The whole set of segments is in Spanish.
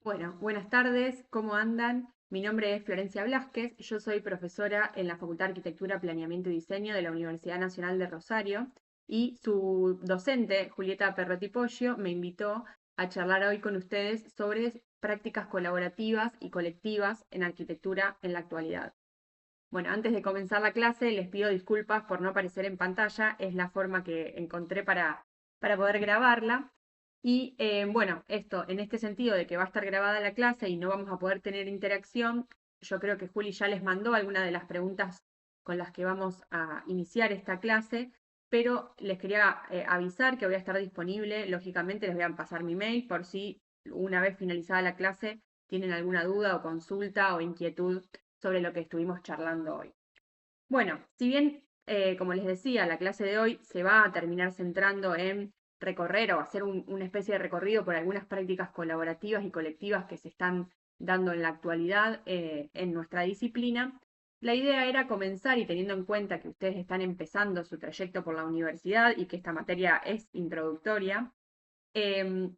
Bueno, buenas tardes, ¿cómo andan? Mi nombre es Florencia Blasquez, yo soy profesora en la Facultad de Arquitectura, Planeamiento y Diseño de la Universidad Nacional de Rosario y su docente, Julieta Perrotti Poggio, me invitó a charlar hoy con ustedes sobre prácticas colaborativas y colectivas en arquitectura en la actualidad. Bueno, antes de comenzar la clase les pido disculpas por no aparecer en pantalla, es la forma que encontré para poder grabarla. Y bueno, esto, en este sentido de que va a estar grabada la clase y no vamos a poder tener interacción, yo creo que Juli ya les mandó algunas de las preguntas con las que vamos a iniciar esta clase, pero les quería avisar que voy a estar disponible, lógicamente les voy a pasar mi mail por si una vez finalizada la clase tienen alguna duda o consulta o inquietud sobre lo que estuvimos charlando hoy. Bueno, si bien, como les decía, la clase de hoy se va a terminar centrando en recorrer o hacer una especie de recorrido por algunas prácticas colaborativas y colectivas que se están dando en la actualidad en nuestra disciplina, la idea era comenzar y teniendo en cuenta que ustedes están empezando su trayecto por la universidad y que esta materia es introductoria, eh,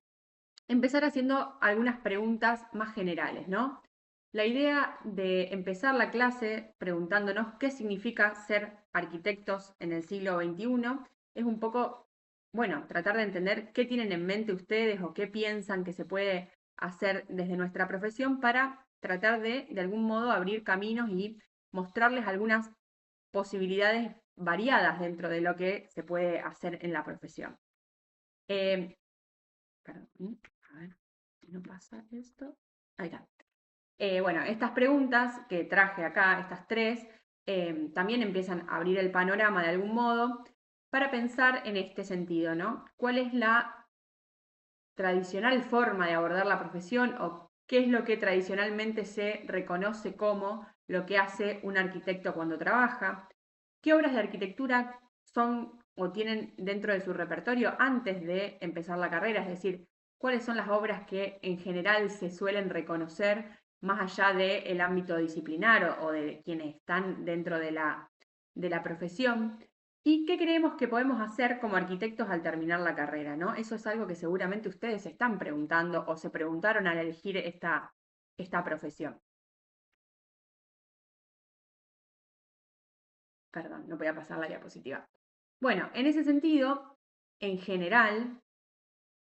empezar haciendo algunas preguntas más generales, ¿no? La idea de empezar la clase preguntándonos qué significa ser arquitectos en el siglo XXI es un poco, bueno, tratar de entender qué tienen en mente ustedes o qué piensan que se puede hacer desde nuestra profesión para tratar de algún modo, abrir caminos y mostrarles algunas posibilidades variadas dentro de lo que se puede hacer en la profesión. Eh, Perdón, a ver si no pasa esto. Ahí está. Bueno, estas preguntas que traje acá, estas tres, también empiezan a abrir el panorama de algún modo para pensar en este sentido, ¿no? ¿Cuál es la tradicional forma de abordar la profesión o qué es lo que tradicionalmente se reconoce como lo que hace un arquitecto cuando trabaja? ¿Qué obras de arquitectura son o tienen dentro de su repertorio antes de empezar la carrera? Es decir, ¿cuáles son las obras que en general se suelen reconocer más allá del ámbito disciplinar o de quienes están dentro de la profesión? ¿Y qué creemos que podemos hacer como arquitectos al terminar la carrera, ¿no? Eso es algo que seguramente ustedes se están preguntando o se preguntaron al elegir esta profesión. Perdón, no voy a pasar la diapositiva. Bueno, en ese sentido, en general,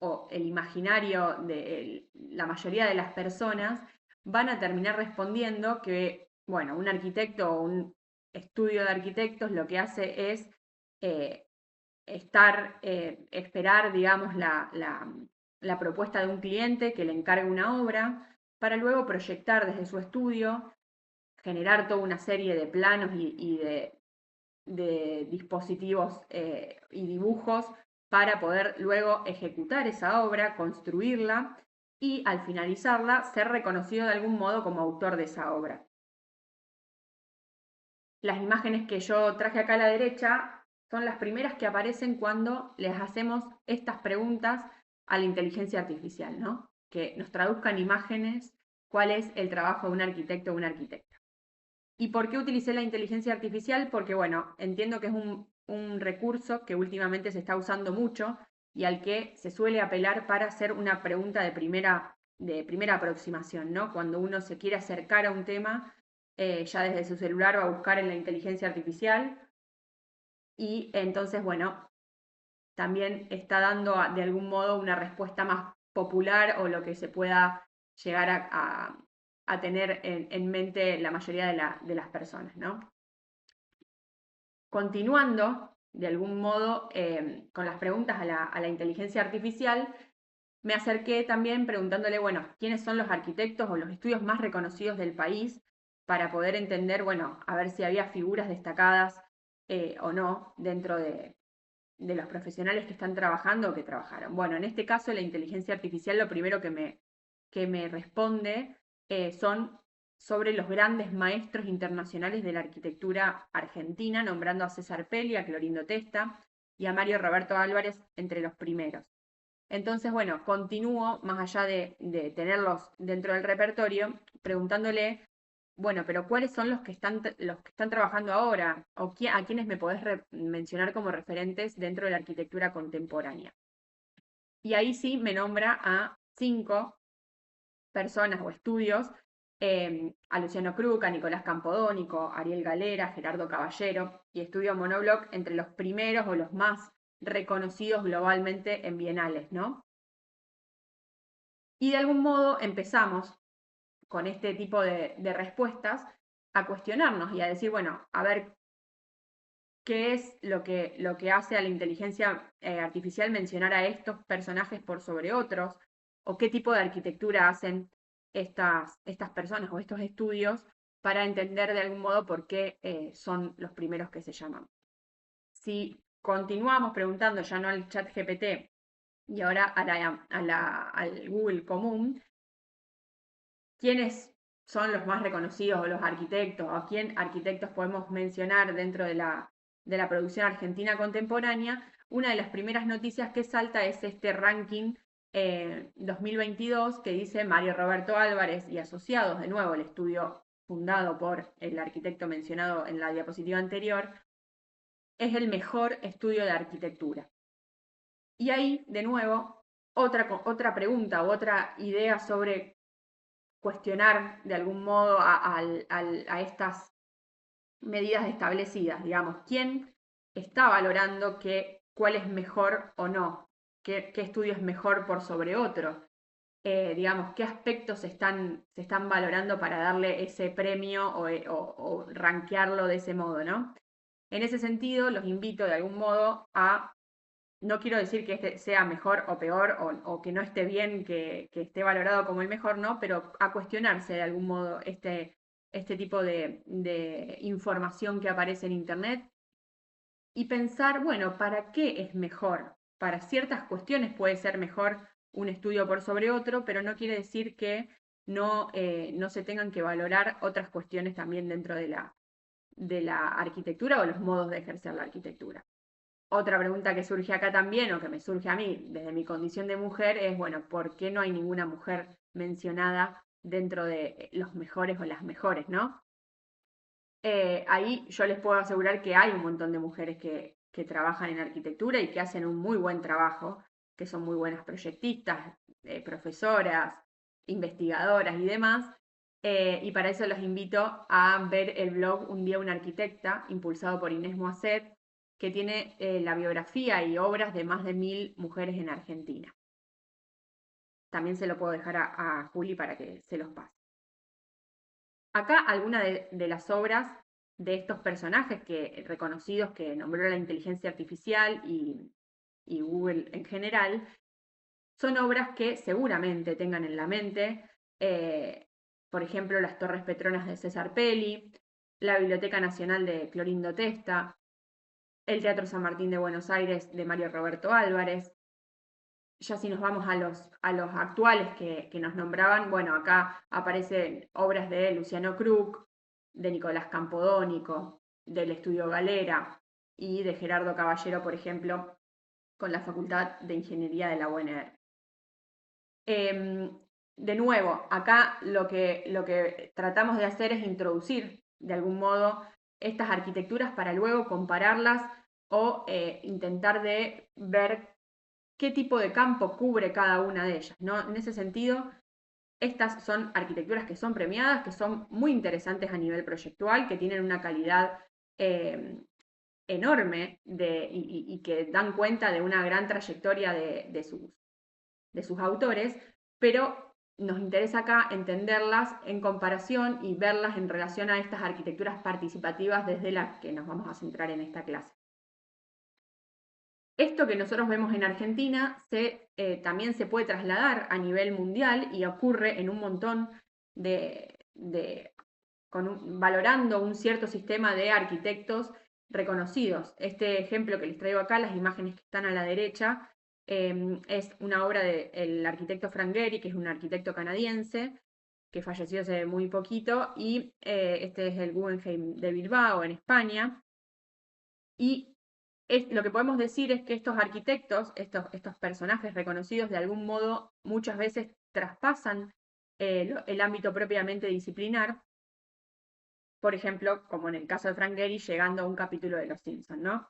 o el imaginario de la mayoría de las personas, van a terminar respondiendo que, bueno, un arquitecto o un estudio de arquitectos lo que hace es eh, esperar, digamos, la propuesta de un cliente que le encargue una obra, para luego proyectar desde su estudio, generar toda una serie de planos y de dispositivos y dibujos para poder luego ejecutar esa obra, construirla y al finalizarla ser reconocido de algún modo como autor de esa obra. Las imágenes que yo traje acá a la derecha son las primeras que aparecen cuando les hacemos estas preguntas a la inteligencia artificial, ¿no? Que nos traduzcan imágenes cuál es el trabajo de un arquitecto o una arquitecta. ¿Y por qué utilicé la inteligencia artificial? Porque, bueno, entiendo que es un recurso que últimamente se está usando mucho y al que se suele apelar para hacer una pregunta de primera aproximación, ¿no? Cuando uno se quiere acercar a un tema, ya desde su celular va a buscar en la inteligencia artificial y entonces, bueno, también está dando de algún modo una respuesta más popular o lo que se pueda llegar a tener en mente la mayoría de las personas, ¿no? Continuando, de algún modo, con las preguntas a la inteligencia artificial, me acerqué también preguntándole, bueno, ¿quiénes son los arquitectos o los estudios más reconocidos del país para poder entender, bueno, a ver si había figuras destacadas o no dentro de los profesionales que están trabajando o que trabajaron? Bueno, en este caso la inteligencia artificial lo primero que me responde son sobre los grandes maestros internacionales de la arquitectura argentina, nombrando a César Pelli, a Clorindo Testa y a Mario Roberto Álvarez entre los primeros. Entonces, bueno, continúo, más allá de tenerlos dentro del repertorio, preguntándole, bueno, pero ¿cuáles son los que están trabajando ahora? ¿O a quiénes me podés mencionar como referentes dentro de la arquitectura contemporánea? Y ahí sí me nombra a 5 personas o estudios, a Luciano Krug, a Nicolás Campodónico, Ariel Galera, Gerardo Caballero, y Estudio Monobloc entre los primeros o los más reconocidos globalmente en bienales, ¿no? Y de algún modo empezamos con este tipo de respuestas a cuestionarnos y a decir, bueno, a ver, ¿qué es lo que hace a la inteligencia artificial mencionar a estos personajes por sobre otros? ¿O qué tipo de arquitectura hacen estas personas o estos estudios para entender de algún modo por qué son los primeros que se llaman? Si continuamos preguntando ya no al chat GPT y ahora al Google común, ¿quiénes son los más reconocidos o los arquitectos? ¿O a quién arquitectos podemos mencionar dentro de la producción argentina contemporánea? Una de las primeras noticias que salta es este ranking 2022 que dice Mario Roberto Álvarez y asociados, de nuevo el estudio fundado por el arquitecto mencionado en la diapositiva anterior, es el mejor estudio de arquitectura. Y ahí, de nuevo, otra pregunta u otra idea sobre cuestionar de algún modo a estas medidas establecidas, digamos, quién está valorando cuál es mejor o no, qué estudio es mejor por sobre otro, digamos, qué aspectos se están valorando para darle ese premio o rankearlo de ese modo, ¿no? En ese sentido, los invito de algún modo a, no quiero decir que este sea mejor o peor o que no esté bien, que esté valorado como el mejor, ¿no? Pero a cuestionarse de algún modo este tipo de información que aparece en Internet y pensar, bueno, ¿para qué es mejor? Para ciertas cuestiones puede ser mejor un estudio por sobre otro, pero no quiere decir que no se tengan que valorar otras cuestiones también dentro de la arquitectura o los modos de ejercer la arquitectura. Otra pregunta que surge acá también, o que me surge a mí desde mi condición de mujer, es, bueno, ¿por qué no hay ninguna mujer mencionada dentro de los mejores o las mejores, ¿no? Ahí yo les puedo asegurar que hay un montón de mujeres que trabajan en arquitectura y que hacen un muy buen trabajo, que son muy buenas proyectistas, profesoras, investigadoras y demás. Y para eso los invito a ver el blog Un día una arquitecta, impulsado por Inés Moisset, que tiene la biografía y obras de más de 1000 mujeres en Argentina. También se lo puedo dejar a Juli para que se los pase. Acá algunas de las obras de estos personajes reconocidos que nombró la inteligencia artificial y Google en general, son obras que seguramente tengan en la mente, por ejemplo, las Torres Petronas de César Pelli, la Biblioteca Nacional de Clorindo Testa, el Teatro San Martín de Buenos Aires de Mario Roberto Álvarez. Ya si nos vamos a los actuales que nos nombraban, bueno, acá aparecen obras de Luciano Krug, de Nicolás Campodónico, del Estudio Galera y de Gerardo Caballero, por ejemplo, con la Facultad de Ingeniería de la UNR. De nuevo, acá lo que tratamos de hacer es introducir de algún modo estas arquitecturas para luego compararlas o intentar de ver qué tipo de campo cubre cada una de ellas, ¿no? En ese sentido, estas son arquitecturas que son premiadas, que son muy interesantes a nivel proyectual, que tienen una calidad enorme y que dan cuenta de una gran trayectoria de sus autores, pero nos interesa acá entenderlas en comparación y verlas en relación a estas arquitecturas participativas desde las que nos vamos a centrar en esta clase. Esto que nosotros vemos en Argentina también se puede trasladar a nivel mundial y ocurre en un montón valorando un cierto sistema de arquitectos reconocidos. Este ejemplo que les traigo acá, las imágenes que están a la derecha, es una obra del arquitecto Frank Gehry, que es un arquitecto canadiense, que falleció hace muy poquito, y este es el Guggenheim de Bilbao, en España. Y lo que podemos decir es que estos arquitectos, estos personajes reconocidos, de algún modo muchas veces traspasan el ámbito propiamente disciplinar, por ejemplo, como en el caso de Frank Gehry, llegando a un capítulo de Los Simpson, ¿no?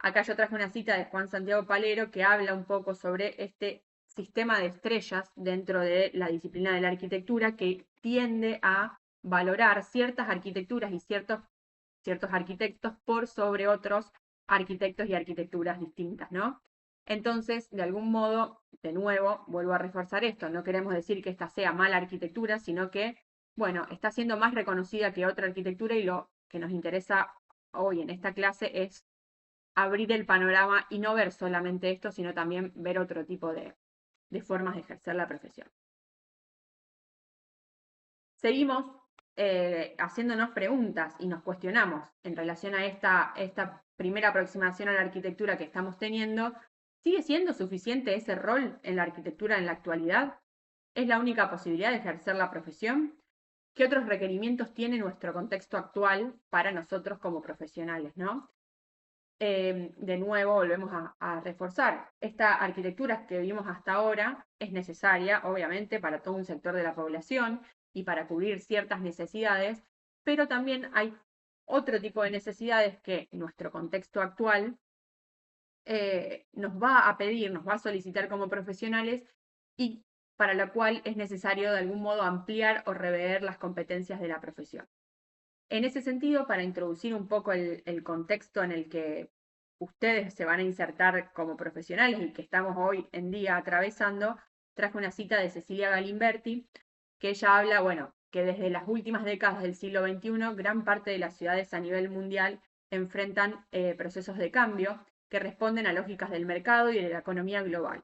Acá yo traje una cita de Juan Santiago Palero que habla un poco sobre este sistema de estrellas dentro de la disciplina de la arquitectura que tiende a valorar ciertas arquitecturas y ciertos arquitectos por sobre otros arquitectos y arquitecturas distintas, ¿no? Entonces, de algún modo, de nuevo, vuelvo a reforzar esto, no queremos decir que esta sea mala arquitectura, sino que, bueno, está siendo más reconocida que otra arquitectura y lo que nos interesa hoy en esta clase es abrir el panorama y no ver solamente esto, sino también ver otro tipo de formas de ejercer la profesión. Seguimos haciéndonos preguntas y nos cuestionamos en relación a esta primera aproximación a la arquitectura que estamos teniendo. ¿Sigue siendo suficiente ese rol en la arquitectura en la actualidad? ¿Es la única posibilidad de ejercer la profesión? ¿Qué otros requerimientos tiene nuestro contexto actual para nosotros como profesionales, ¿no? De nuevo volvemos a reforzar. Esta arquitectura que vimos hasta ahora es necesaria, obviamente, para todo un sector de la población y para cubrir ciertas necesidades, pero también hay otro tipo de necesidades que nuestro contexto actual nos va a pedir, nos va a solicitar como profesionales y para la cual es necesario de algún modo ampliar o rever las competencias de la profesión. En ese sentido, para introducir un poco el contexto en el que ustedes se van a insertar como profesionales y que estamos hoy en día atravesando, traje una cita de Cecilia Galimberti, que ella habla, bueno, que desde las últimas décadas del siglo XXI, gran parte de las ciudades a nivel mundial enfrentan procesos de cambio que responden a lógicas del mercado y de la economía global.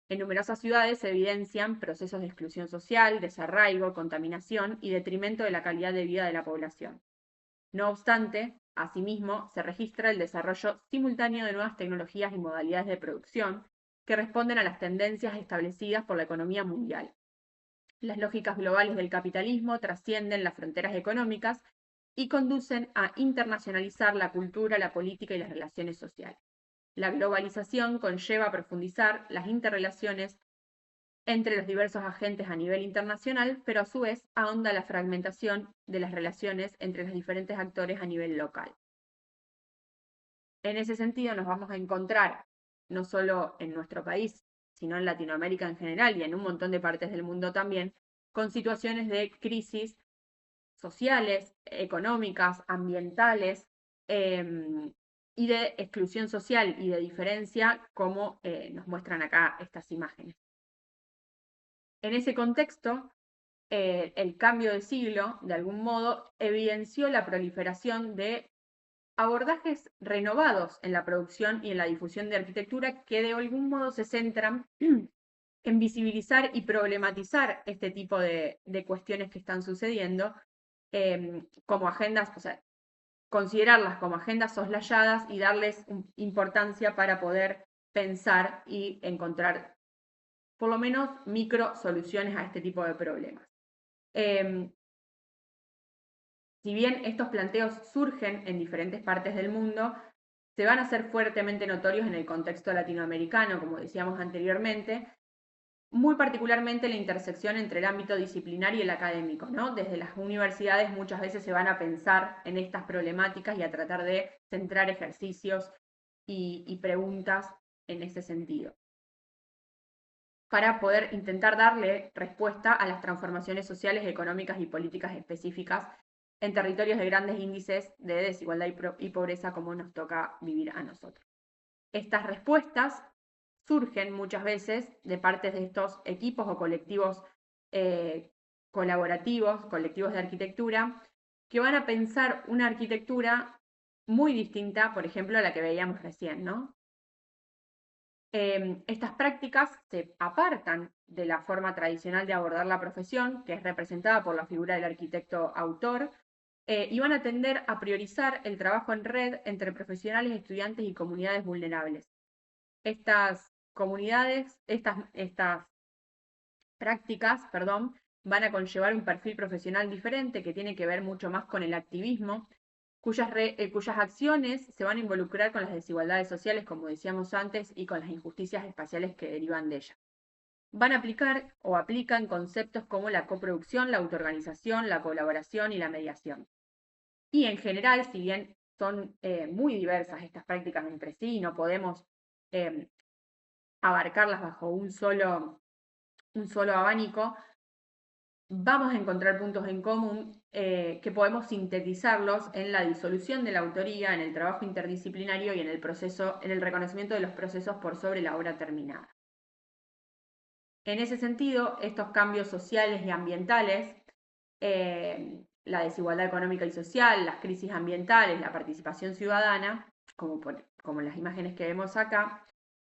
En numerosas ciudades se evidencian procesos de exclusión social, desarraigo, contaminación y detrimento de la calidad de vida de la población. No obstante, asimismo, se registra el desarrollo simultáneo de nuevas tecnologías y modalidades de producción que responden a las tendencias establecidas por la economía mundial. Las lógicas globales del capitalismo trascienden las fronteras económicas y conducen a internacionalizar la cultura, la política y las relaciones sociales. La globalización conlleva a profundizar las interrelaciones entre los diversos agentes a nivel internacional, pero a su vez ahonda la fragmentación de las relaciones entre los diferentes actores a nivel local. En ese sentido nos vamos a encontrar, no solo en nuestro país, sino en Latinoamérica en general y en un montón de partes del mundo también, con situaciones de crisis sociales, económicas, ambientales y de exclusión social y de diferencia, como nos muestran acá estas imágenes. En ese contexto, el cambio de siglo, de algún modo, evidenció la proliferación de abordajes renovados en la producción y en la difusión de arquitectura que de algún modo se centran en visibilizar y problematizar este tipo de cuestiones que están sucediendo como agendas, o sea, considerarlas como agendas soslayadas y darles importancia para poder pensar y encontrar por lo menos micro soluciones a este tipo de problemas. Si bien estos planteos surgen en diferentes partes del mundo, se van a hacer fuertemente notorios en el contexto latinoamericano, como decíamos anteriormente, muy particularmente la intersección entre el ámbito disciplinar y el académico, ¿no? Desde las universidades muchas veces se van a pensar en estas problemáticas y a tratar de centrar ejercicios y preguntas en ese sentido, para poder intentar darle respuesta a las transformaciones sociales, económicas y políticas específicas en territorios de grandes índices de desigualdad y pobreza como nos toca vivir a nosotros. Estas respuestas surgen muchas veces de parte de estos equipos o colectivos colaborativos, colectivos de arquitectura, que van a pensar una arquitectura muy distinta, por ejemplo, a la que veíamos recién, ¿no? Estas prácticas se apartan de la forma tradicional de abordar la profesión, que es representada por la figura del arquitecto autor, y van a tender a priorizar el trabajo en red entre profesionales, estudiantes y comunidades vulnerables. Estas comunidades, estas prácticas, perdón, van a conllevar un perfil profesional diferente que tiene que ver mucho más con el activismo, cuyas acciones se van a involucrar con las desigualdades sociales, como decíamos antes, y con las injusticias espaciales que derivan de ellas. Van a aplicar o aplican conceptos como la coproducción, la autoorganización, la colaboración y la mediación. Y en general, si bien son muy diversas estas prácticas entre sí y no podemos abarcarlas bajo un solo abanico, vamos a encontrar puntos en común que podemos sintetizarlos en la disolución de la autoría, en el trabajo interdisciplinario y en el proceso, en el reconocimiento de los procesos por sobre la obra terminada. En ese sentido, estos cambios sociales y ambientales, la desigualdad económica y social, las crisis ambientales, la participación ciudadana, como las imágenes que vemos acá,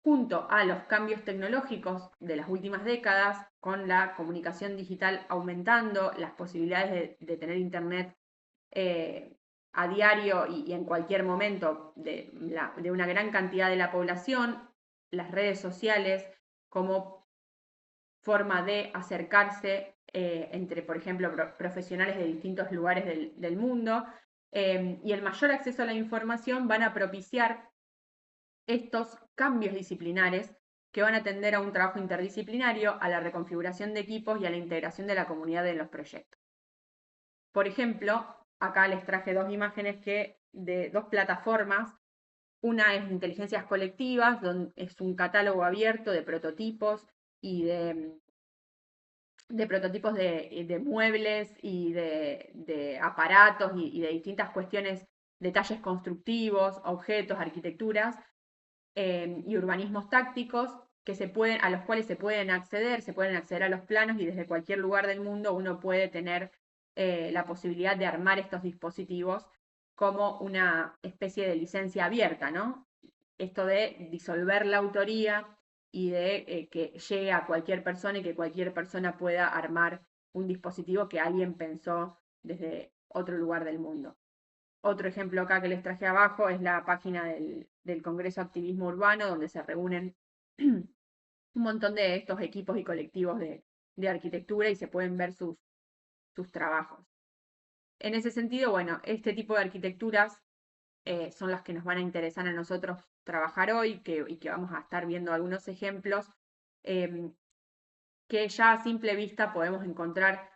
junto a los cambios tecnológicos de las últimas décadas, con la comunicación digital aumentando, las posibilidades de tener internet a diario y en cualquier momento de una gran cantidad de la población, las redes sociales como forma de acercarse entre, por ejemplo, profesionales de distintos lugares del mundo, y el mayor acceso a la información van a propiciar estos cambios disciplinares que van a tender a un trabajo interdisciplinario, a la reconfiguración de equipos y a la integración de la comunidad en los proyectos. Por ejemplo, acá les traje dos imágenes de dos plataformas. Una es Inteligencias Colectivas, donde es un catálogo abierto de prototipos y de prototipos de muebles y de aparatos y de distintas cuestiones, detalles constructivos, objetos, arquitecturas y urbanismos tácticos a los cuales se pueden acceder a los planos y desde cualquier lugar del mundo uno puede tener la posibilidad de armar estos dispositivos como una especie de licencia abierta, ¿no? Esto de disolver la autoría y de que llegue a cualquier persona y que cualquier persona pueda armar un dispositivo que alguien pensó desde otro lugar del mundo. Otro ejemplo acá que les traje abajo es la página del Congreso Activismo Urbano, donde se reúnen un montón de estos equipos y colectivos de arquitectura y se pueden ver sus trabajos. En ese sentido, bueno, este tipo de arquitecturas son las que nos van a interesar a nosotros trabajar hoy y que vamos a estar viendo algunos ejemplos eh, que ya a simple vista podemos encontrar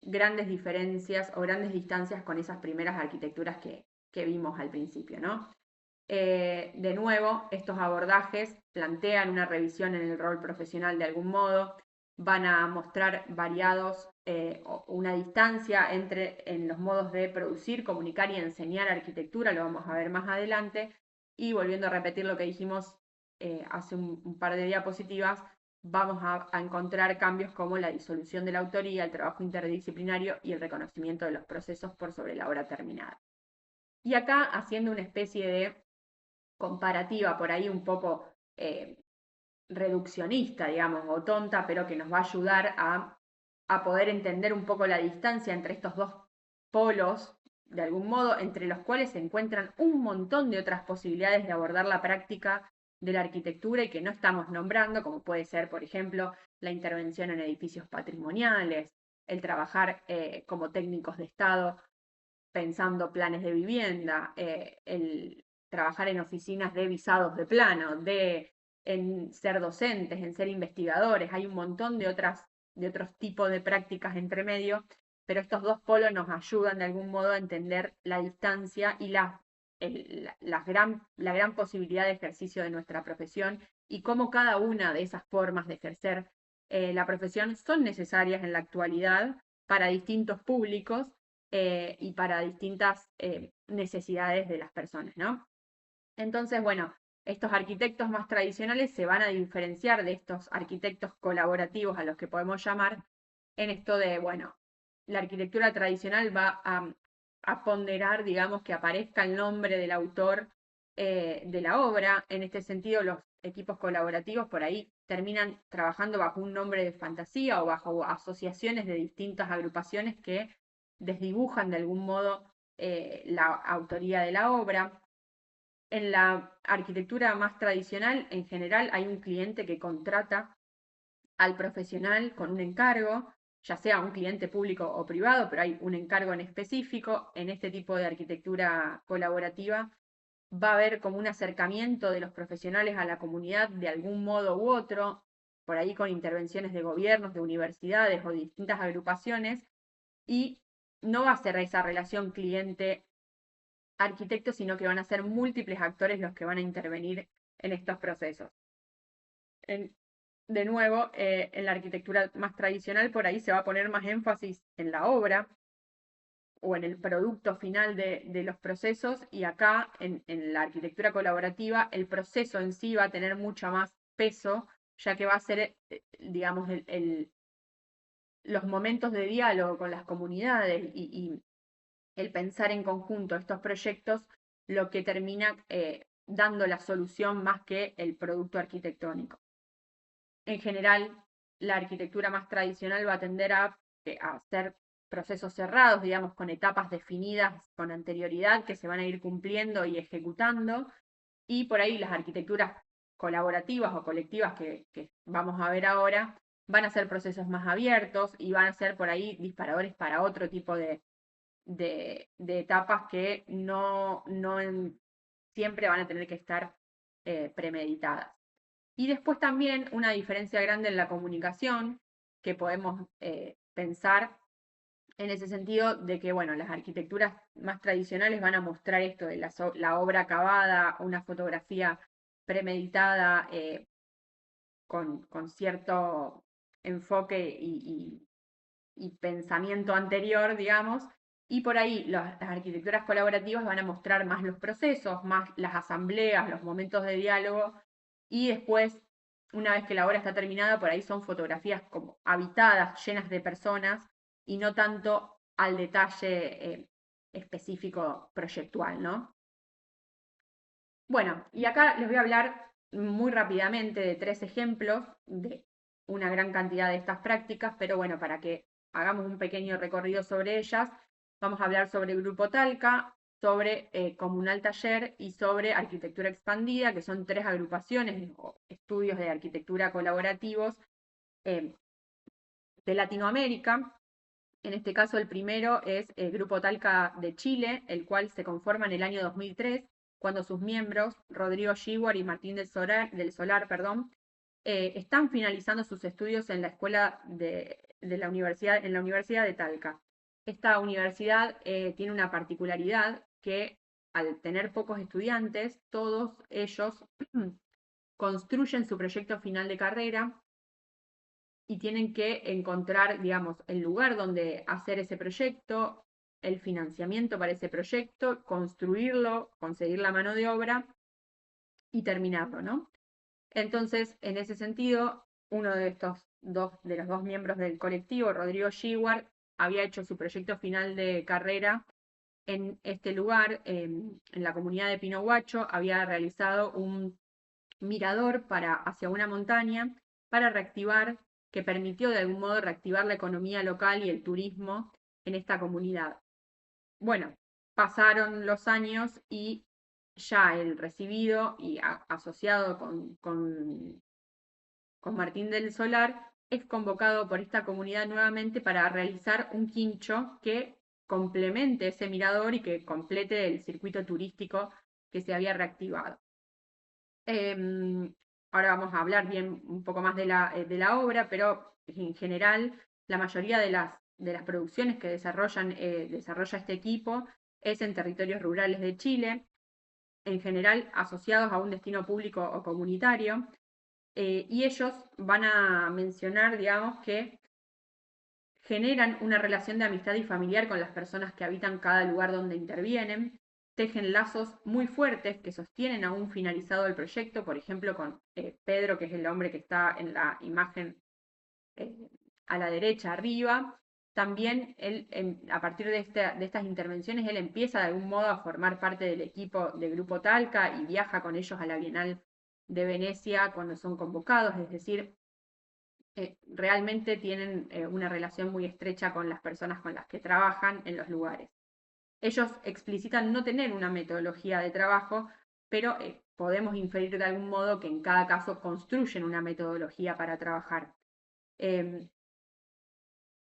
grandes diferencias o grandes distancias con esas primeras arquitecturas que vimos al principio, ¿no? De nuevo, estos abordajes plantean una revisión en el rol profesional de algún modo, van a mostrar una distancia en los modos de producir, comunicar y enseñar arquitectura, lo vamos a ver más adelante, y volviendo a repetir lo que dijimos hace un par de diapositivas, vamos a encontrar cambios como la disolución de la autoría, el trabajo interdisciplinario y el reconocimiento de los procesos por sobre la obra terminada. Y acá, haciendo una especie de comparativa por ahí un poco reduccionista, digamos, o tonta, pero que nos va a ayudar a poder entender un poco la distancia entre estos dos polos, de algún modo, entre los cuales se encuentran un montón de otras posibilidades de abordar la práctica de la arquitectura y que no estamos nombrando, como puede ser, por ejemplo, la intervención en edificios patrimoniales, el trabajar como técnicos de Estado pensando planes de vivienda, el trabajar en oficinas de visados de plano, en ser docentes, en ser investigadores. Hay un montón de otros tipos de prácticas entre medio, pero estos dos polos nos ayudan de algún modo a entender la distancia y la gran posibilidad de ejercicio de nuestra profesión y cómo cada una de esas formas de ejercer la profesión son necesarias en la actualidad para distintos públicos y para distintas necesidades de las personas, ¿no? Entonces, bueno, estos arquitectos más tradicionales se van a diferenciar de estos arquitectos colaborativos a los que podemos llamar en esto de, bueno, la arquitectura tradicional va a ponderar, digamos, que aparezca el nombre del autor de la obra. En este sentido, los equipos colaborativos por ahí terminan trabajando bajo un nombre de fantasía o bajo asociaciones de distintas agrupaciones que desdibujan de algún modo la autoría de la obra. En la arquitectura más tradicional, en general, hay un cliente que contrata al profesional con un encargo, ya sea un cliente público o privado, pero hay un encargo en específico. En este tipo de arquitectura colaborativa va a haber como un acercamiento de los profesionales a la comunidad de algún modo u otro, por ahí con intervenciones de gobiernos, de universidades o de distintas agrupaciones, y no va a ser esa relación cliente-arquitecto, sino que van a ser múltiples actores los que van a intervenir en estos procesos. en- de nuevo, en la arquitectura más tradicional, por ahí se va a poner más énfasis en la obra o en el producto final de los procesos, y acá en la arquitectura colaborativa el proceso en sí va a tener mucho más peso, ya que va a ser, digamos, los momentos de diálogo con las comunidades y el pensar en conjunto estos proyectos lo que termina dando la solución más que el producto arquitectónico. En general, la arquitectura más tradicional va a tender a hacer procesos cerrados, digamos, con etapas definidas con anterioridad que se van a ir cumpliendo y ejecutando, y por ahí las arquitecturas colaborativas o colectivas que vamos a ver ahora van a ser procesos más abiertos y van a ser por ahí disparadores para otro tipo de etapas que no siempre van a tener que estar premeditadas. Y después también una diferencia grande en la comunicación que podemos pensar en ese sentido de que, bueno, las arquitecturas más tradicionales van a mostrar esto de la obra acabada, una fotografía premeditada, con cierto enfoque y pensamiento anterior, digamos, y por ahí las arquitecturas colaborativas van a mostrar más los procesos, más las asambleas, los momentos de diálogo, y después, una vez que la obra está terminada, por ahí son fotografías como habitadas, llenas de personas, y no tanto al detalle específico proyectual, ¿no? Bueno, y acá les voy a hablar muy rápidamente de 3 ejemplos de una gran cantidad de estas prácticas, pero bueno, para que hagamos un pequeño recorrido sobre ellas, vamos a hablar sobre Grupo Talca, sobre Comunal Taller y sobre Arquitectura Expandida, que son 3 agrupaciones o estudios de arquitectura colaborativos eh, de Latinoamérica. En este caso, el primero es el Grupo Talca de Chile, el cual se conforma en el año 2003, cuando sus miembros, Rodrigo Giwar y Martín del Solar, perdón, están finalizando sus estudios en la escuela de la universidad, en la Universidad de Talca. Esta universidad tiene una particularidad que, al tener pocos estudiantes, todos ellos construyen su proyecto final de carrera y tienen que encontrar, digamos, el lugar donde hacer ese proyecto, el financiamiento para ese proyecto, construirlo, conseguir la mano de obra y terminarlo, ¿no? Entonces, en ese sentido, uno de los 2 miembros del colectivo, Rodrigo Giwar, había hecho su proyecto final de carrera en este lugar, en la comunidad de Pinohuacho, había realizado un mirador hacia una montaña para reactivar, que permitió de algún modo reactivar la economía local y el turismo en esta comunidad. Bueno, pasaron los años y ya el recibido y asociado con Martín del Solar es convocado por esta comunidad nuevamente para realizar un quincho que complemente ese mirador y que complete el circuito turístico que se había reactivado. Ahora vamos a hablar bien un poco más de la obra, pero en general la mayoría de las producciones que desarrolla este equipo es en territorios rurales de Chile, en general asociados a un destino público o comunitario, y ellos van a mencionar, digamos, que generan una relación de amistad y familiar con las personas que habitan cada lugar donde intervienen, tejen lazos muy fuertes que sostienen aún finalizado el proyecto, por ejemplo, con Pedro, que es el hombre que está en la imagen eh, a la derecha arriba. También él, a partir de estas intervenciones, él empieza de algún modo a formar parte del equipo del Grupo Talca y viaja con ellos a la Bienal de Venecia cuando son convocados, es decir, realmente tienen una relación muy estrecha con las personas con las que trabajan en los lugares. Ellos explicitan no tener una metodología de trabajo, pero podemos inferir de algún modo que en cada caso construyen una metodología para trabajar. Eh,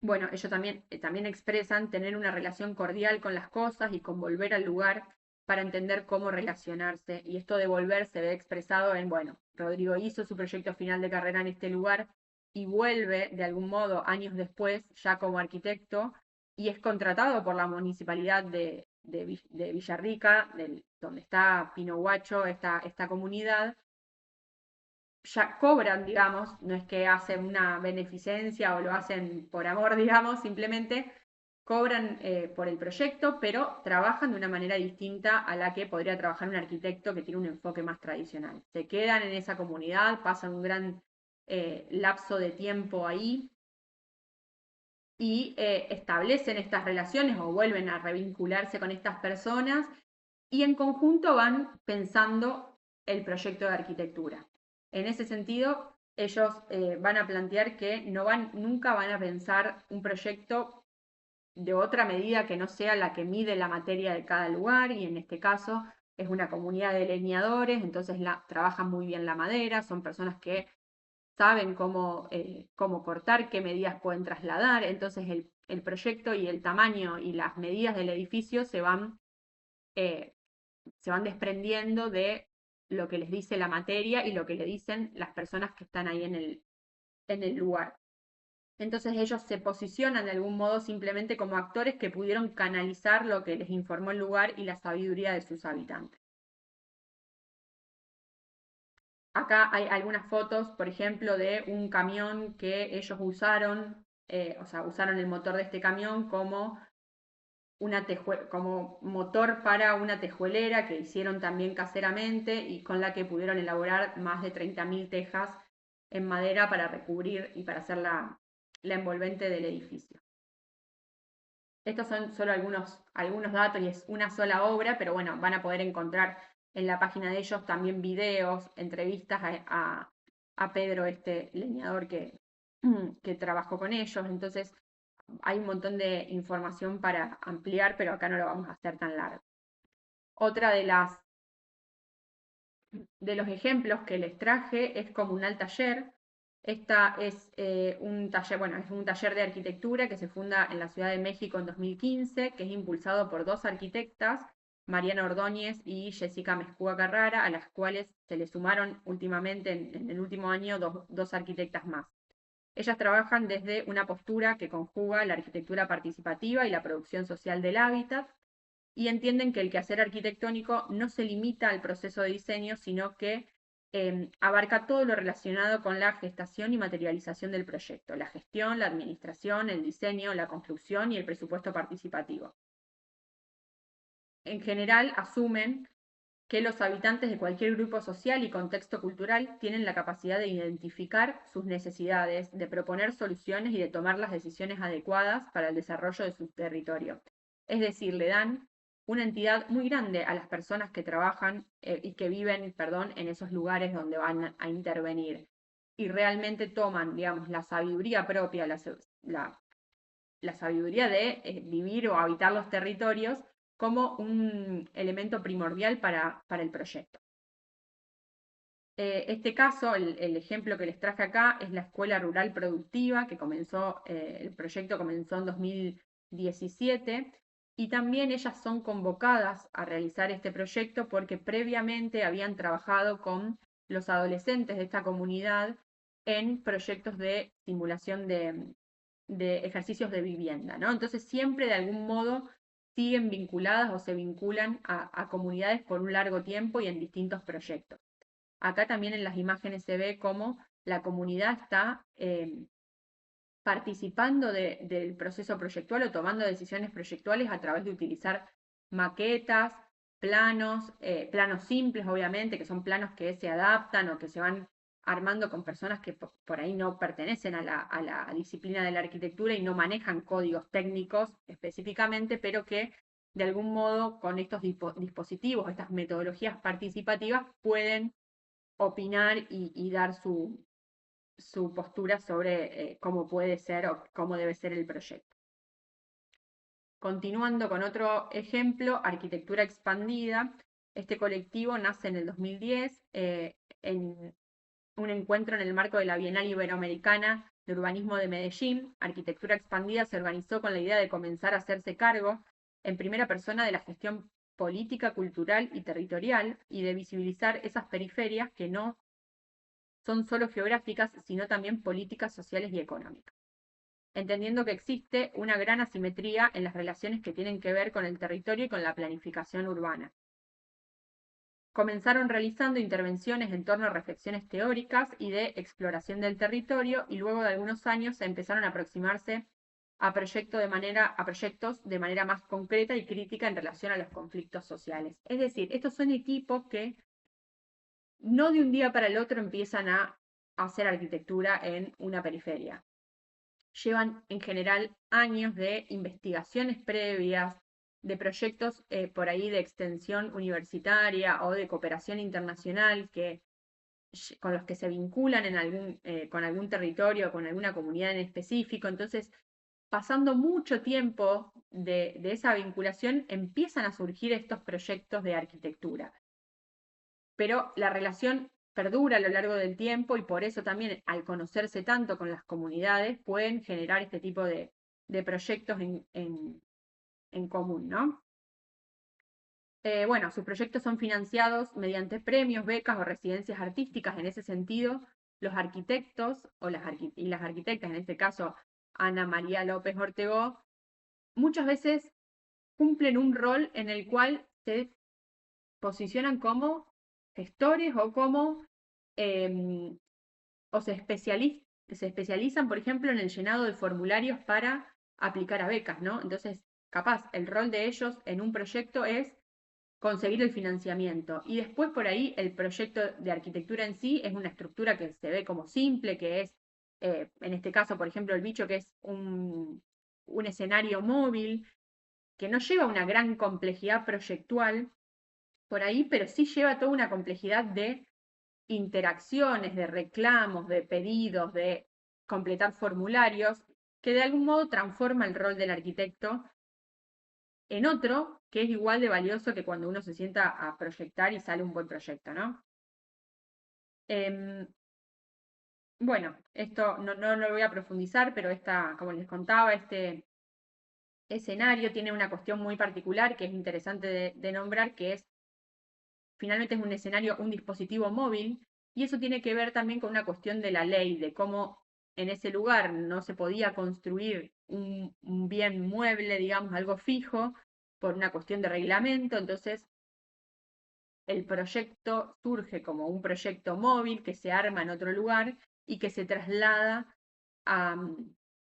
bueno, ellos también expresan tener una relación cordial con las cosas y con volver al lugar para entender cómo relacionarse. Y esto de volver se ve expresado en, bueno, Rodrigo hizo su proyecto final de carrera en este lugar y vuelve de algún modo años después ya como arquitecto y es contratado por la municipalidad de Villarrica, donde está Pinohuacho, esta comunidad, ya cobran, digamos, no es que hacen una beneficencia o lo hacen por amor, digamos, simplemente cobran por el proyecto, pero trabajan de una manera distinta a la que podría trabajar un arquitecto que tiene un enfoque más tradicional. Se quedan en esa comunidad, pasan un gran lapso de tiempo ahí y establecen estas relaciones o vuelven a revincularse con estas personas y en conjunto van pensando el proyecto de arquitectura. En ese sentido, ellos van a plantear que nunca van a pensar un proyecto de otra medida que no sea la que mide la materia de cada lugar, y en este caso es una comunidad de leñadores, entonces trabajan muy bien la madera, son personas que saben cómo cortar, qué medidas pueden trasladar, entonces el proyecto y el tamaño y las medidas del edificio eh, se van desprendiendo de lo que les dice la materia y lo que le dicen las personas que están ahí en el lugar. Entonces ellos se posicionan de algún modo simplemente como actores que pudieron canalizar lo que les informó el lugar y la sabiduría de sus habitantes. Acá hay algunas fotos, por ejemplo, de un camión que ellos usaron, o sea, usaron el motor de este camión como motor para una tejuelera que hicieron también caseramente y con la que pudieron elaborar más de 30.000 tejas en madera para recubrir y para hacer la envolvente del edificio. Estos son solo algunos datos y es una sola obra, pero bueno, van a poder encontrar en la página de ellos también videos, entrevistas a Pedro, este leñador que trabajó con ellos. Entonces, hay un montón de información para ampliar, pero acá no lo vamos a hacer tan largo. Otra de los ejemplos que les traje es Comunal Taller. Esta es un taller, bueno, es un taller de arquitectura que se funda en la Ciudad de México en 2015, que es impulsado por dos arquitectas, Mariana Ordóñez y Jessica Mezcúa Carrara, a las cuales se le sumaron últimamente, en el último año, dos arquitectas más. Ellas trabajan desde una postura que conjuga la arquitectura participativa y la producción social del hábitat, y entienden que el quehacer arquitectónico no se limita al proceso de diseño, sino que abarca todo lo relacionado con la gestación y materialización del proyecto, la gestión, la administración, el diseño, la construcción y el presupuesto participativo. En general, asumen que los habitantes de cualquier grupo social y contexto cultural tienen la capacidad de identificar sus necesidades, de proponer soluciones y de tomar las decisiones adecuadas para el desarrollo de su territorio. Es decir, le dan una entidad muy grande a las personas que trabajan y que viven, perdón, en esos lugares donde van a intervenir. Y realmente toman, digamos, la sabiduría propia, la sabiduría de vivir o habitar los territorios como un elemento primordial para el proyecto. Este caso, el ejemplo que les traje acá, es la Escuela Rural Productiva, que el proyecto comenzó en 2017, y también ellas son convocadas a realizar este proyecto porque previamente habían trabajado con los adolescentes de esta comunidad en proyectos de simulación de ejercicios de vivienda, ¿no? Entonces siempre de algún modo siguen vinculadas o se vinculan a comunidades por un largo tiempo y en distintos proyectos. Acá también en las imágenes se ve cómo la comunidad está participando del proceso proyectual o tomando decisiones proyectuales a través de utilizar maquetas, planos simples, obviamente, que son planos que se adaptan o que se van armando con personas que por ahí no pertenecen a la disciplina de la arquitectura y no manejan códigos técnicos específicamente, pero que de algún modo con estos dispositivos, estas metodologías participativas, pueden opinar y dar su postura sobre cómo puede ser o cómo debe ser el proyecto. Continuando con otro ejemplo, Arquitectura Expandida. Este colectivo nace en el 2010 en un encuentro en el marco de la Bienal Iberoamericana de Urbanismo de Medellín. Arquitectura Expandida se organizó con la idea de comenzar a hacerse cargo en primera persona de la gestión política, cultural y territorial y de visibilizar esas periferias que no son solo geográficas, sino también políticas, sociales y económicas, entendiendo que existe una gran asimetría en las relaciones que tienen que ver con el territorio y con la planificación urbana. comenzaron realizando intervenciones en torno a reflexiones teóricas y de exploración del territorio, y luego de algunos años se empezaron a aproximarse a proyectos de manera más concreta y crítica en relación a los conflictos sociales. Es decir, estos son equipos que no de un día para el otro empiezan a hacer arquitectura en una periferia. Llevan en general años de investigaciones previas, de proyectos por ahí de extensión universitaria o de cooperación internacional con los que se vinculan con algún territorio, con alguna comunidad en específico. Entonces, pasando mucho tiempo de esa vinculación, empiezan a surgir estos proyectos de arquitectura. Pero la relación perdura a lo largo del tiempo y por eso también al conocerse tanto con las comunidades pueden generar este tipo de proyectos en común, ¿no? Bueno, sus proyectos son financiados mediante premios, becas o residencias artísticas. En ese sentido, los arquitectos y las arquitectas, en este caso Ana María López Ortegó, muchas veces cumplen un rol en el cual se posicionan como gestores o como o se especializan, por ejemplo, en el llenado de formularios para aplicar a becas, ¿no? Entonces, capaz, el rol de ellos en un proyecto es conseguir el financiamiento. Y después por ahí el proyecto de arquitectura en sí es una estructura que se ve como simple, que es, en este caso, por ejemplo, el bicho, que es un escenario móvil, que no lleva una gran complejidad proyectual por ahí, pero sí lleva toda una complejidad de interacciones, de reclamos, de pedidos, de completar formularios, que de algún modo transforma el rol del arquitecto en otro que es igual de valioso que cuando uno se sienta a proyectar y sale un buen proyecto, ¿no? Bueno, esto no lo voy a profundizar, pero como les contaba, este escenario tiene una cuestión muy particular que es interesante de nombrar, que es, finalmente es un escenario, un dispositivo móvil, y eso tiene que ver también con una cuestión de la ley, de cómo en ese lugar no se podía construir un bien mueble, digamos, algo fijo, por una cuestión de reglamento. Entonces el proyecto surge como un proyecto móvil que se arma en otro lugar y que se traslada a,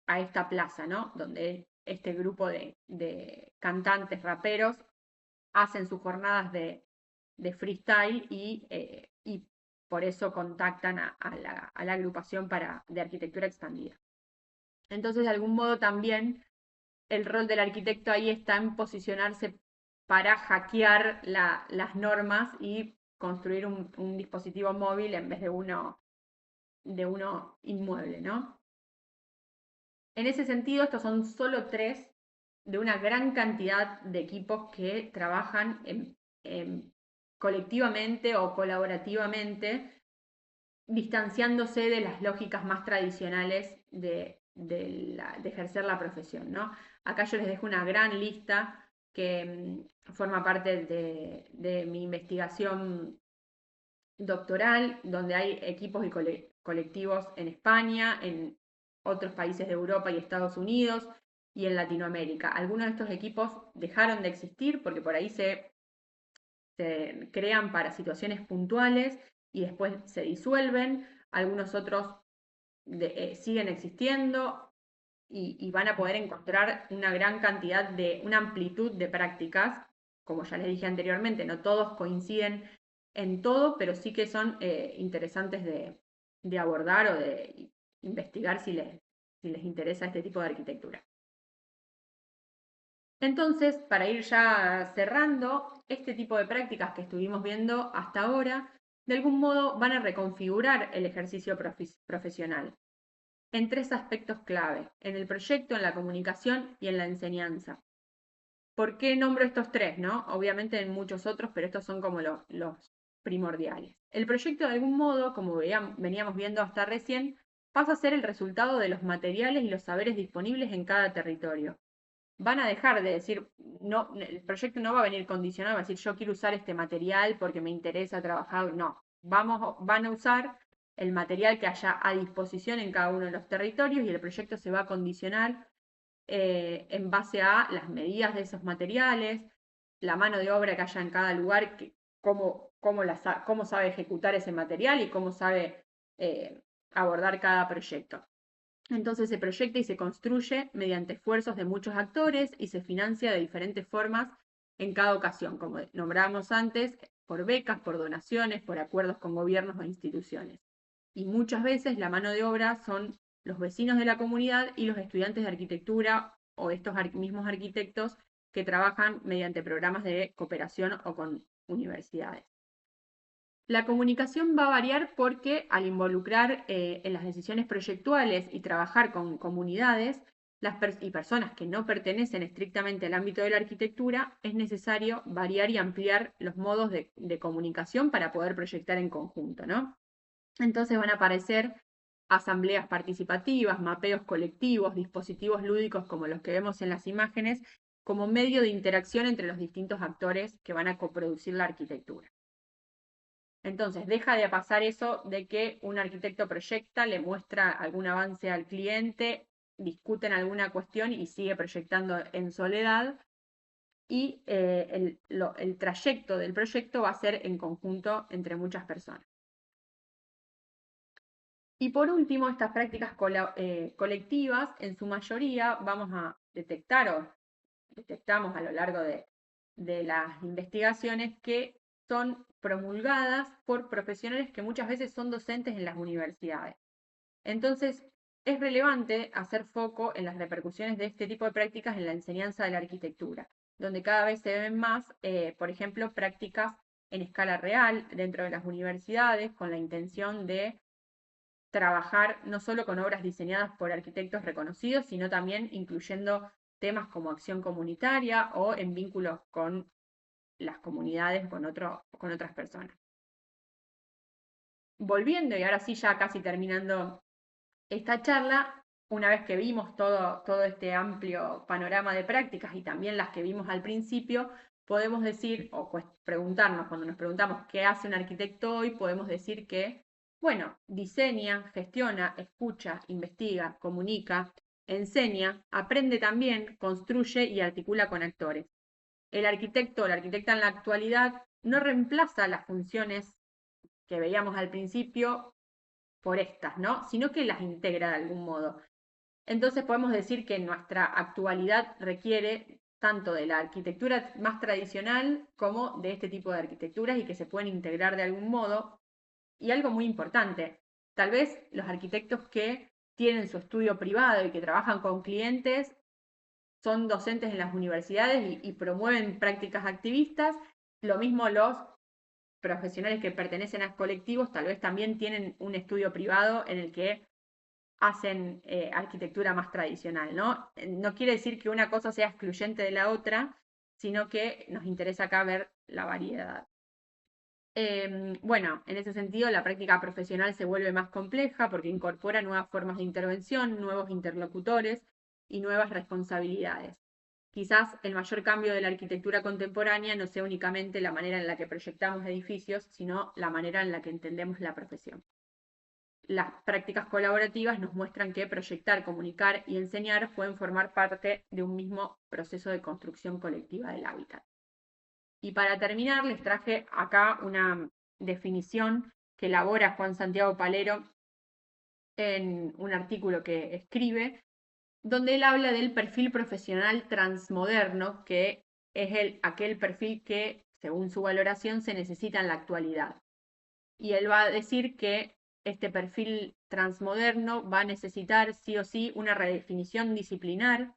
a esta plaza, ¿no? Donde este grupo de cantantes, raperos, hacen sus jornadas de freestyle y por eso contactan a la agrupación de arquitectura expandida. Entonces, de algún modo también el rol del arquitecto ahí está en posicionarse para hackear las normas y construir un dispositivo móvil en vez de uno inmueble, ¿no? En ese sentido, estos son solo tres de una gran cantidad de equipos que trabajan colectivamente o colaborativamente, distanciándose de las lógicas más tradicionales de ejercer la profesión, ¿no? Acá yo les dejo una gran lista que forma parte de mi investigación doctoral, donde hay equipos y colectivos en España, en otros países de Europa y Estados Unidos y en Latinoamérica. Algunos de estos equipos dejaron de existir porque por ahí se crean para situaciones puntuales y después se disuelven. Algunos otros siguen existiendo y van a poder encontrar una gran cantidad una amplitud de prácticas. Como ya les dije anteriormente, no todos coinciden en todo, pero sí que son interesantes de abordar o de investigar si les interesa este tipo de arquitectura. Entonces, para ir ya cerrando, este tipo de prácticas que estuvimos viendo hasta ahora, de algún modo van a reconfigurar el ejercicio profesional en tres aspectos clave: en el proyecto, en la comunicación y en la enseñanza. ¿Por qué nombro estos tres, no? Obviamente en muchos otros, pero estos son como los primordiales. El proyecto, de algún modo, como veníamos viendo hasta recién, pasa a ser el resultado de los materiales y los saberes disponibles en cada territorio. Van a dejar de decir, no, el proyecto no va a venir condicionado, va a decir yo quiero usar este material porque me interesa trabajar, no, van a usar el material que haya a disposición en cada uno de los territorios y el proyecto se va a condicionar en base a las medidas de esos materiales, la mano de obra que haya en cada lugar, cómo cómo sabe ejecutar ese material y cómo sabe abordar cada proyecto. Entonces se proyecta y se construye mediante esfuerzos de muchos actores y se financia de diferentes formas en cada ocasión, como nombrábamos antes, por becas, por donaciones, por acuerdos con gobiernos o instituciones. Y muchas veces la mano de obra son los vecinos de la comunidad y los estudiantes de arquitectura o estos mismos arquitectos que trabajan mediante programas de cooperación o con universidades. La comunicación va a variar porque al involucrar en las decisiones proyectuales y trabajar con comunidades y personas que no pertenecen estrictamente al ámbito de la arquitectura, es necesario variar y ampliar los modos de comunicación para poder proyectar en conjunto, ¿no? Entonces van a aparecer asambleas participativas, mapeos colectivos, dispositivos lúdicos como los que vemos en las imágenes, como medio de interacción entre los distintos actores que van a coproducir la arquitectura. Entonces, deja de pasar eso de que un arquitecto proyecta, le muestra algún avance al cliente, discuten alguna cuestión y sigue proyectando en soledad. Y el trayecto del proyecto va a ser en conjunto entre muchas personas. Y por último, estas prácticas colectivas, en su mayoría, vamos a detectar o detectamos a lo largo de las investigaciones que son promulgadas por profesionales que muchas veces son docentes en las universidades. Entonces, es relevante hacer foco en las repercusiones de este tipo de prácticas en la enseñanza de la arquitectura, donde cada vez se ven más, por ejemplo, prácticas en escala real dentro de las universidades con la intención de trabajar no solo con obras diseñadas por arquitectos reconocidos, sino también incluyendo temas como acción comunitaria o en vínculos con las comunidades, con otras personas. Volviendo, y ahora sí ya casi terminando esta charla, una vez que vimos todo este amplio panorama de prácticas y también las que vimos al principio, podemos decir, o pues preguntarnos, cuando nos preguntamos qué hace un arquitecto hoy, podemos decir que, bueno, diseña, gestiona, escucha, investiga, comunica, enseña, aprende también, construye y articula con actores. El arquitecto o la arquitecta en la actualidad no reemplaza las funciones que veíamos al principio por estas, ¿no? Sino que las integra de algún modo. Entonces podemos decir que nuestra actualidad requiere tanto de la arquitectura más tradicional como de este tipo de arquitecturas y que se pueden integrar de algún modo. Y algo muy importante, tal vez los arquitectos que tienen su estudio privado y que trabajan con clientes son docentes en las universidades y promueven prácticas activistas. Lo mismo los profesionales que pertenecen a colectivos tal vez también tienen un estudio privado en el que hacen arquitectura más tradicional, ¿no? No quiere decir que una cosa sea excluyente de la otra, sino que nos interesa acá ver la variedad. Bueno, en ese sentido la práctica profesional se vuelve más compleja porque incorpora nuevas formas de intervención, nuevos interlocutores y nuevas responsabilidades. Quizás el mayor cambio de la arquitectura contemporánea no sea únicamente la manera en la que proyectamos edificios, sino la manera en la que entendemos la profesión. Las prácticas colaborativas nos muestran que proyectar, comunicar y enseñar pueden formar parte de un mismo proceso de construcción colectiva del hábitat. Y para terminar, les traje acá una definición que elabora Juan Santiago Palero en un artículo que escribe, donde él habla del perfil profesional transmoderno, que es aquel perfil que, según su valoración, se necesita en la actualidad. Y él va a decir que este perfil transmoderno va a necesitar sí o sí una redefinición disciplinar,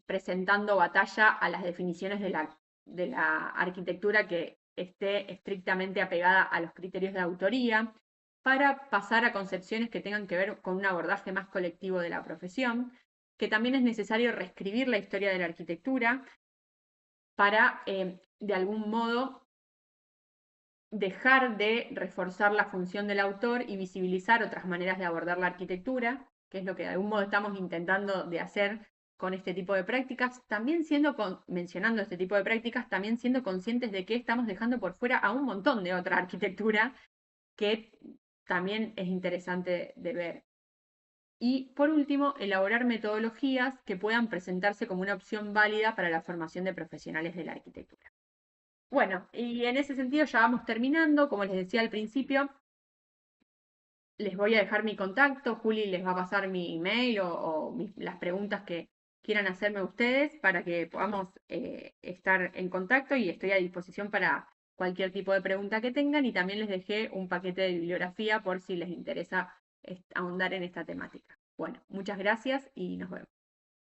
presentando batalla a las definiciones de la arquitectura que esté estrictamente apegada a los criterios de autoría, para pasar a concepciones que tengan que ver con un abordaje más colectivo de la profesión, que también es necesario reescribir la historia de la arquitectura para, de algún modo, dejar de reforzar la función del autor y visibilizar otras maneras de abordar la arquitectura, que es lo que de algún modo estamos intentando de hacer con este tipo de prácticas, también mencionando este tipo de prácticas, también siendo conscientes de que estamos dejando por fuera a un montón de otra arquitectura que también es interesante de ver. Y por último, elaborar metodologías que puedan presentarse como una opción válida para la formación de profesionales de la arquitectura. Bueno, y en ese sentido ya vamos terminando. Como les decía al principio, les voy a dejar mi contacto. Juli les va a pasar mi email las preguntas que quieran hacerme ustedes para que podamos estar en contacto y estoy a disposición para cualquier tipo de pregunta que tengan. Y también les dejé un paquete de bibliografía por si les interesa ahondar en esta temática. Bueno, muchas gracias y nos vemos.